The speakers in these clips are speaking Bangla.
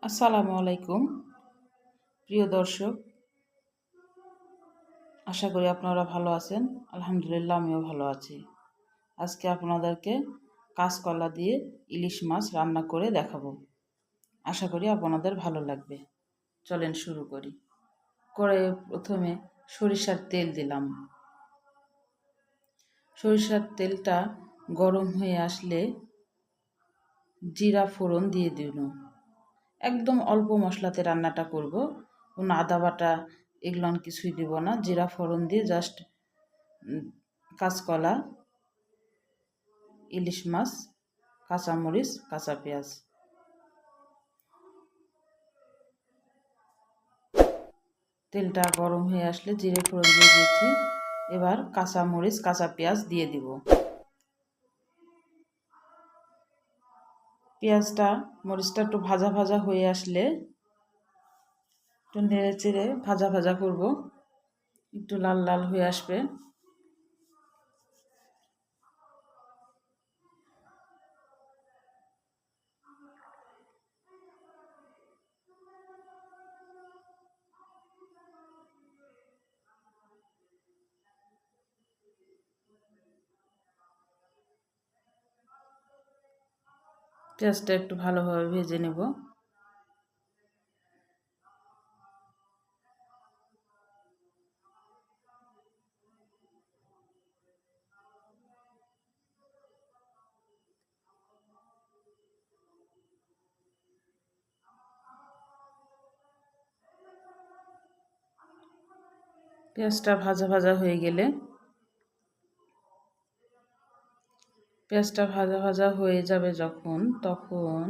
আসসালামু আলাইকুম প্রিয় দর্শক, আশা করি আপনারা ভালো আছেন। আলহামদুলিল্লাহ, আমিও ভালো আছি। আজকে আপনাদেরকে কাঁচকলা দিয়ে ইলিশ মাছ রান্না করে দেখাবো। আশা করি আপনাদের ভালো লাগবে। চলেন শুরু করি। কড়াইয়ে প্রথমে সরিষার তেল দিলাম। সরিষার তেলটা গরম হয়ে আসলে জিরা ফোড়ন দিয়ে দিন। একদম অল্প মশলাতে রান্নাটা করব, কোনো আদা বাটা এগুলো কিছুই দিব না। জিরা ফোড়ন দিয়ে জাস্ট কাঁচকলা, ইলিশ মাছ, কাঁচামরিচ, কাঁচা পেঁয়াজ। তেলটা গরম হয়ে আসলে জিরে ফোড়ন দিয়ে দিয়েছি। এবার কাঁচামরিচ, কাঁচা পেঁয়াজ দিয়ে দিব। পেঁয়াজটা, মরিচটা একটু ভাজা ভাজা হয়ে আসলে একটু নেড়ে চেড়ে ভাজা ভাজা করব, একটু লাল লাল হয়ে আসবে। পেঁয়াজটা একটু ভালোভাবে ভেজে নেব। পেঁয়াজটা ভাজা ভাজা হয়ে গেলে, পেঁয়াজটা ভাজা ভাজা হয়ে যাবে যখন, তখন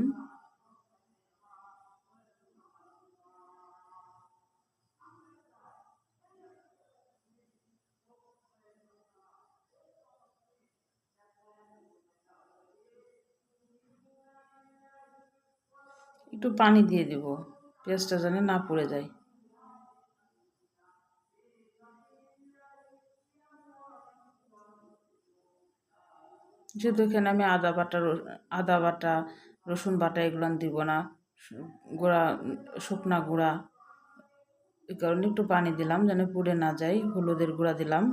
একটু পানি দিয়ে দেব, পেঁয়াজটা যেন না পুড়ে যায়। যেহেতু এখানে আমি আদা বাটা, রসুন বাটা এগুলো দিব না, গুঁড়া শুকনা গুঁড়া, এই কারণে একটু পানি দিলাম যেন পুড়ে না যায়। হলুদের গুঁড়া দিলাম,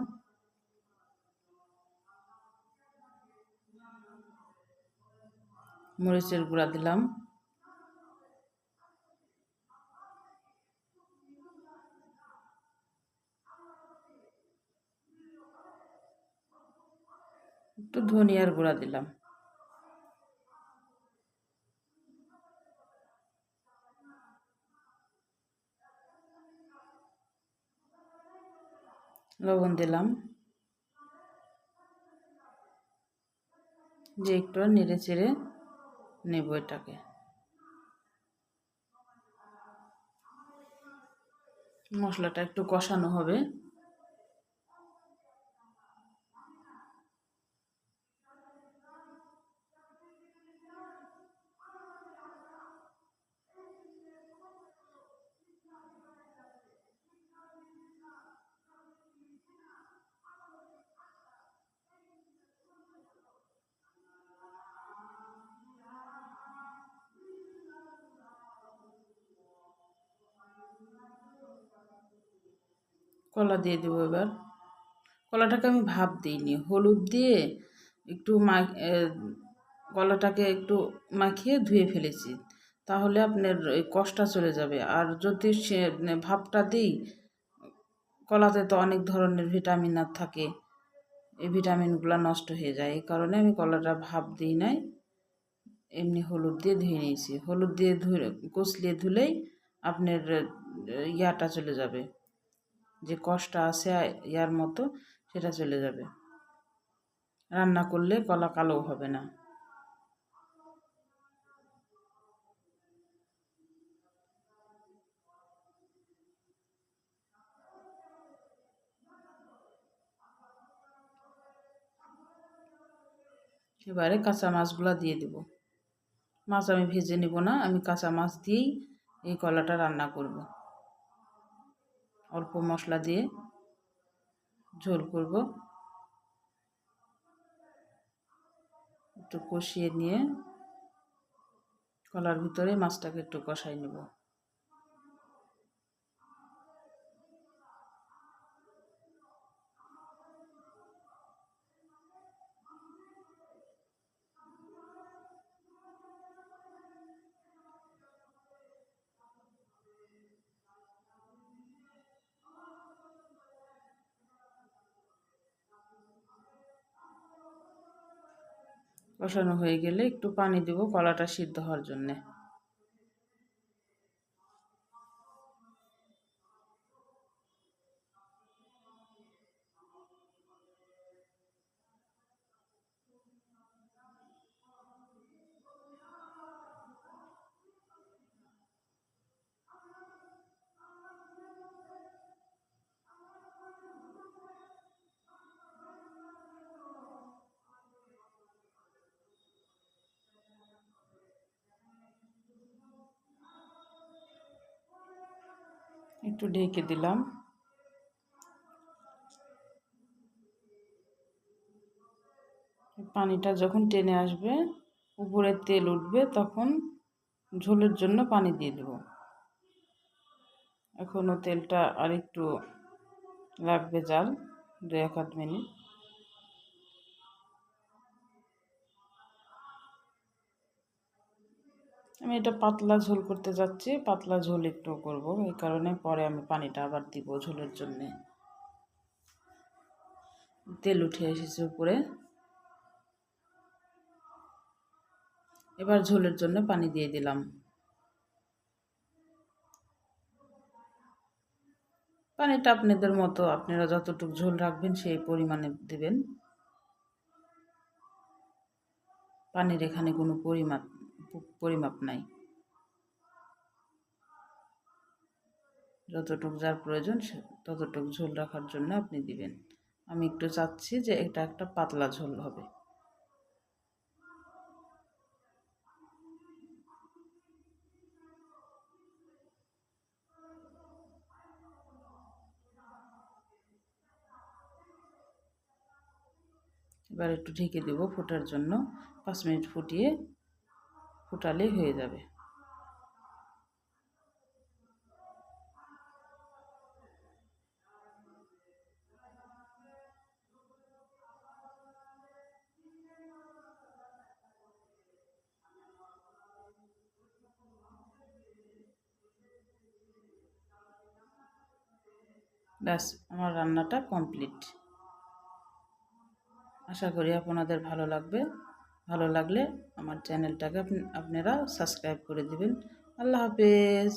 মরিচের গুঁড়া দিলাম, একটু ধনিয়ার গুঁড়া দিলাম। লবণ দিলাম, যে একটু নেড়ে চেড়ে নেব এটাকে। মশলাটা একটু কষানো হবে। কলা দিয়ে দেবো এবার। কলাটাকে আমি ভাপ দিইনি, হলুদ দিয়ে একটু কলাটাকে একটু মাখিয়ে ধুয়ে ফেলেছি। তাহলে আপনার ওই কষটা চলে যাবে। আর যদি সে ভাপটা দিই, কলাতে তো অনেক ধরনের ভিটামিন আর থাকে, এই ভিটামিনগুলো নষ্ট হয়ে যায়। এই কারণে আমি কলাটা ভাপ দিই নাই, এমনি হলুদ দিয়ে ধুয়ে নিয়েছি। হলুদ দিয়ে ধুয়ে কষলিয়ে ধুলেই আপনার ইয়াটা চলে যাবে, যে কষটা আছে ইয়ার মতো, সেটা চলে যাবে। রান্না করলে কলা কালো হবে না। এবারে কাঁচা মাছগুলো দিয়ে দেব। মাছ আমি ভেজে নেব না, আমি কাঁচা মাছ দিয়েই এই কলাটা রান্না করব। অল্প মশলা দিয়ে ঝোল করব, একটু কষিয়ে নিয়ে কলার ভিতরে মাছটাকে একটু কষাই নেব। কষানো হয়ে গেলে একটু পানি দেব কলাটা সিদ্ধ হওয়ার জন্যে। একটু ঢেকে দিলাম। পানিটা যখন টেনে আসবে, উপরে তেল উঠবে, তখন ঝোলের জন্য পানি দিয়ে দেব। এখনও তেলটা আর একটু লাগবে জাল, 2-1 মিনিট। আমি এটা পাতলা ঝোল করতে যাচ্ছি, পাতলা ঝোল একটু করব, এই কারণে পরে আমি পানিটা আবার দিব ঝোলের জন্যে। তেল উঠে এসেছে উপরে, এবার ঝোলের জন্য পানি দিয়ে দিলাম। পানিটা আপনাদের মতো, আপনারা যতটুকু ঝোল রাখবেন সেই পরিমাণে দেবেন। পানির এখানে কোনো পরিমাপ নাই, যতটুকু যার প্রয়োজন ততটুকু ঝোল রাখার জন্য আপনি দিবেন। আমি একটু চাচ্ছি যে এটা একটা পাতলা ঝোল হবে। এবার একটু ঢেকে দেব ফোটার জন্য, 5 মিনিট ফুটালেই হয়ে যাবে। ব্যাস, আমার রান্নাটা কমপ্লিট। আশা করি আপনাদের ভালো লাগবে। ভালো লাগলে আমার চ্যানেলটাকে আপনারা সাবস্ক্রাইব করে দিবেন। আল্লাহ হাফেজ।